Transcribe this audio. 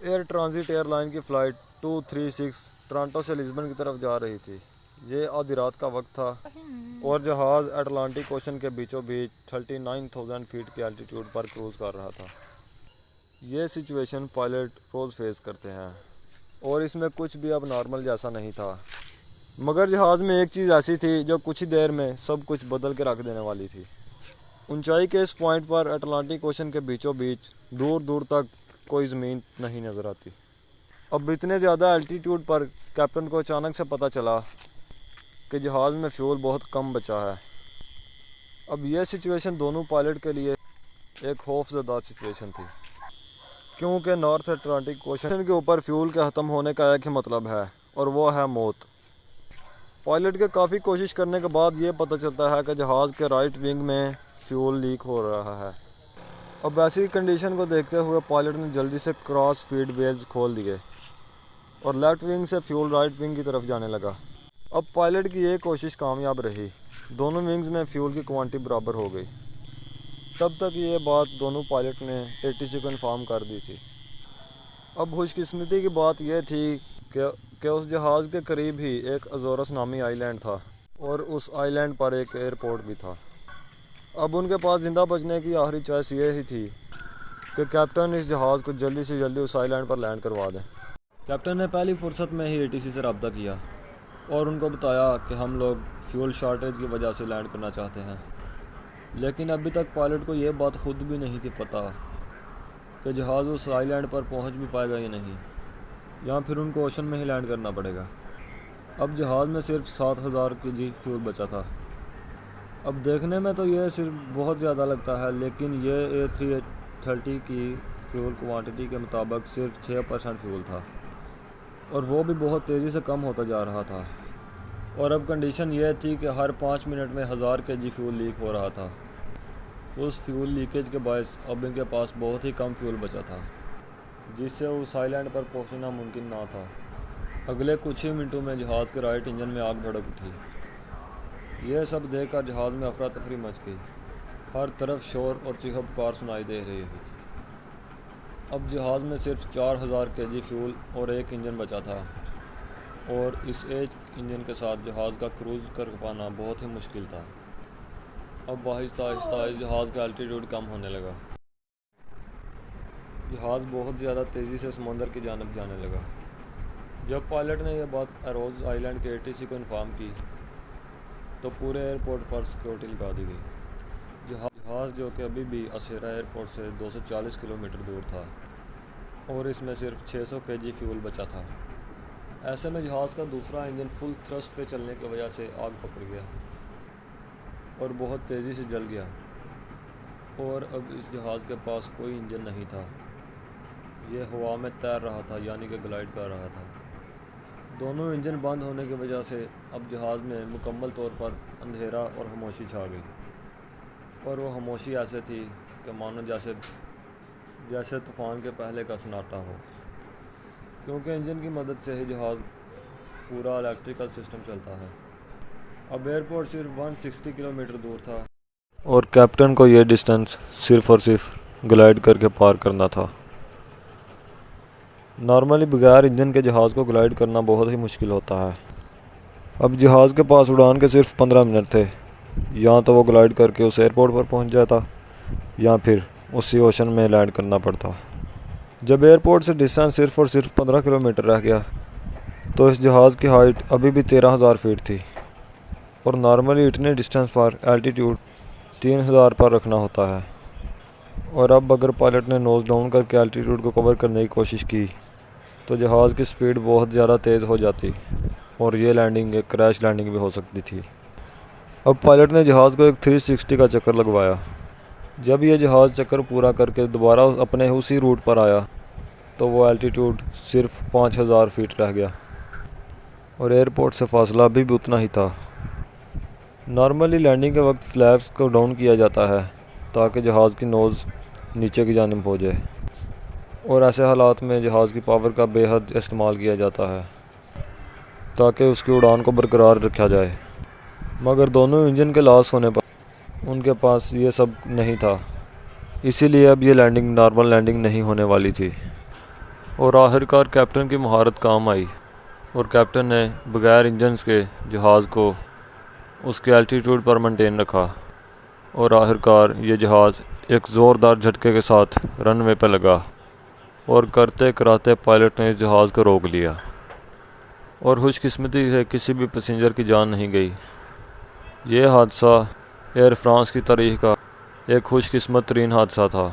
Air transit airline की flight 236 Toronto से Lisbon की तरफ जा रही थी। ये आधी रात का वक्त था और जहाज़ अटलांटिक ओशन के बीचों बीच 39,000 फीट की एल्टीट्यूड पर क्रूज़ कर रहा था। ये सिचुएशन पायलट रोज़ फेस करते हैं और इसमें कुछ भी अब नॉर्मल जैसा नहीं था। मगर जहाज़ में एक चीज़ ऐसी थी जो कुछ ही देर में सब कुछ बदल के रख देने वाली थी। ऊंचाई के इस पॉइंट पर अटलांटिक ओशन के बीचों बीच दूर दूर तक कोई ज़मीन नहीं नज़र आती। अब इतने ज़्यादा एल्टीट्यूड पर कैप्टन को अचानक से पता चला कि जहाज़ में फ्यूल बहुत कम बचा है। अब यह सिचुएशन दोनों पायलट के लिए एक खौफजदा सिचुएशन थी, क्योंकि नॉर्थ अटलांटिक ओशन के ऊपर फ्यूल के ख़त्म होने का एक ही मतलब है और वो है मौत। पायलट के काफ़ी कोशिश करने के बाद ये पता चलता है कि जहाज़ के राइट विंग में फ्यूल लीक हो रहा है। अब ऐसी कंडीशन को देखते हुए पायलट ने जल्दी से क्रॉस फीड वेल्व्स खोल दिए और लेफ्ट विंग से फ्यूल राइट विंग की तरफ जाने लगा। अब पायलट की ये कोशिश कामयाब रही। दोनों विंग्स में फ्यूल की क्वांटिटी बराबर हो गई। तब तक ये बात दोनों पायलट ने एटीसी को इन्फॉर्म कर दी थी। अब खुशकिस्मती की बात यह थी कि उस जहाज़ के करीब ही एक अज़ोरस नामी आइलैंड था और उस आइलैंड पर एक एयरपोर्ट भी था। अब उनके पास ज़िंदा बचने की आखिरी चॉइस ये ही थी कि कैप्टन इस जहाज़ को जल्दी से जल्दी उस आइलैंड पर लैंड करवा दें। कैप्टन ने पहली फुर्सत में ही एटीसी से रब्ता किया और उनको बताया कि हम लोग फ्यूल शॉर्टेज की वजह से लैंड करना चाहते हैं। लेकिन अभी तक पायलट को ये बात खुद भी नहीं थी पता कि जहाज़ उस आइलैंड पर पहुंच भी पाएगा या नहीं, या फिर उनको ओशन में ही लैंड करना पड़ेगा। अब जहाज़ में सिर्फ 7,000 kg फ्यूल बचा था। अब देखने में तो ये सिर्फ बहुत ज़्यादा लगता है, लेकिन ये A330 की फ्यूल क्वांटिटी के मुताबिक सिर्फ 6% फ्यूल था और वो भी बहुत तेज़ी से कम होता जा रहा था। और अब कंडीशन ये थी कि हर 5 मिनट में 1000 kg फ्यूल लीक हो रहा था। उस फ्यूल लीकेज के बायस अब इनके पास बहुत ही कम फ्यूल बचा था, जिससे उस आइलैंड पर पहुंचना मुमकिन ना था। अगले कुछ ही मिनटों में जहाज़ के राइट इंजन में आग भड़क उठी। यह सब देखकर जहाज़ में अफरा तफरी मच गई। हर तरफ शोर और चीख पुकार सुनाई दे रही थी। अब जहाज़ में सिर्फ 4000 kg फ्यूल और एक इंजन बचा था और इस एक इंजन के साथ जहाज़ का क्रूज़ कर पाना बहुत ही मुश्किल था। अब आहिस्ता आहिस्ता इस जहाज़ का एल्टीट्यूड कम होने लगा। जहाज़ बहुत ज़्यादा तेज़ी से समुंदर की जानब जाने लगा। जब पायलट ने यह बात एरोज आइलैंड के एटीसी को इन्फॉर्म की तो पूरे एयरपोर्ट पर सिक्योरिटी लगा दी गई। जहाज़ जो कि अभी भी असेरा एयरपोर्ट से 240 किलोमीटर दूर था और इसमें सिर्फ 600 kg फ्यूल बचा था। ऐसे में जहाज़ का दूसरा इंजन फुल थ्रस्ट पे चलने की वजह से आग पकड़ गया और बहुत तेज़ी से जल गया और अब इस जहाज़ के पास कोई इंजन नहीं था। ये हवा में तैर रहा था, यानी कि ग्लाइड कर रहा था। दोनों इंजन बंद होने की वजह से अब जहाज़ में मुकम्मल तौर पर अंधेरा और खामोशी छा गई। और वो खामोशी ऐसे थी कि मानो जैसे तूफ़ान के पहले का सन्नाटा हो, क्योंकि इंजन की मदद से ही जहाज़ पूरा इलेक्ट्रिकल सिस्टम चलता है। अब एयरपोर्ट सिर्फ 160 किलोमीटर दूर था और कैप्टन को ये डिस्टेंस सिर्फ और सिर्फ ग्लाइड करके पार करना था। नॉर्मली बगैर इंजन के जहाज़ को ग्लाइड करना बहुत ही मुश्किल होता है। अब जहाज़ के पास उड़ान के सिर्फ 15 मिनट थे। या तो वो ग्लाइड करके उस एयरपोर्ट पर पहुंच जाता या फिर उसी ओशन में लैंड करना पड़ता। जब एयरपोर्ट से डिस्टेंस सिर्फ और सिर्फ 15 किलोमीटर रह गया तो इस जहाज़ की हाइट अभी भी 13,000 फीट थी और नॉर्मली इतने डिस्टेंस पर एल्टीट्यूड 3000 पर रखना होता है। और अब अगर पायलट ने नोज़ डाउन करके एल्टीट्यूड को कवर करने की कोशिश की तो जहाज़ की स्पीड बहुत ज़्यादा तेज़ हो जाती और ये लैंडिंग एक क्रैश लैंडिंग भी हो सकती थी। अब पायलट ने जहाज़ को एक 360 का चक्कर लगवाया। जब ये जहाज़ चक्कर पूरा करके दोबारा अपने उसी रूट पर आया तो वो एल्टीट्यूड सिर्फ 5000 फीट रह गया और एयरपोर्ट से फासला अभी भी उतना ही था। नॉर्मली लैंडिंग के वक्त फ्लैप्स को डाउन किया जाता है ताकि जहाज़ की नोज़ नीचे की जानिब हो जाए और ऐसे हालात में जहाज़ की पावर का बेहद इस्तेमाल किया जाता है ताकि उसकी उड़ान को बरकरार रखा जाए। मगर दोनों इंजन के लॉस होने पर उनके पास ये सब नहीं था, इसीलिए अब ये लैंडिंग नॉर्मल लैंडिंग नहीं होने वाली थी। और आखिरकार कैप्टन की महारत काम आई और कैप्टन ने बगैर इंजन्स के जहाज़ को उसके एल्टीट्यूड पर मेंटेन रखा और आखिरकार ये जहाज़ एक ज़ोरदार झटके के साथ रनवे पर लगा और करते कराते पायलट ने इस जहाज़ को रोक लिया और खुशकिस्मती से किसी भी पैसेंजर की जान नहीं गई। ये हादसा एयर फ्रांस की तारीख का एक खुशकिस्मत तरीन हादसा था।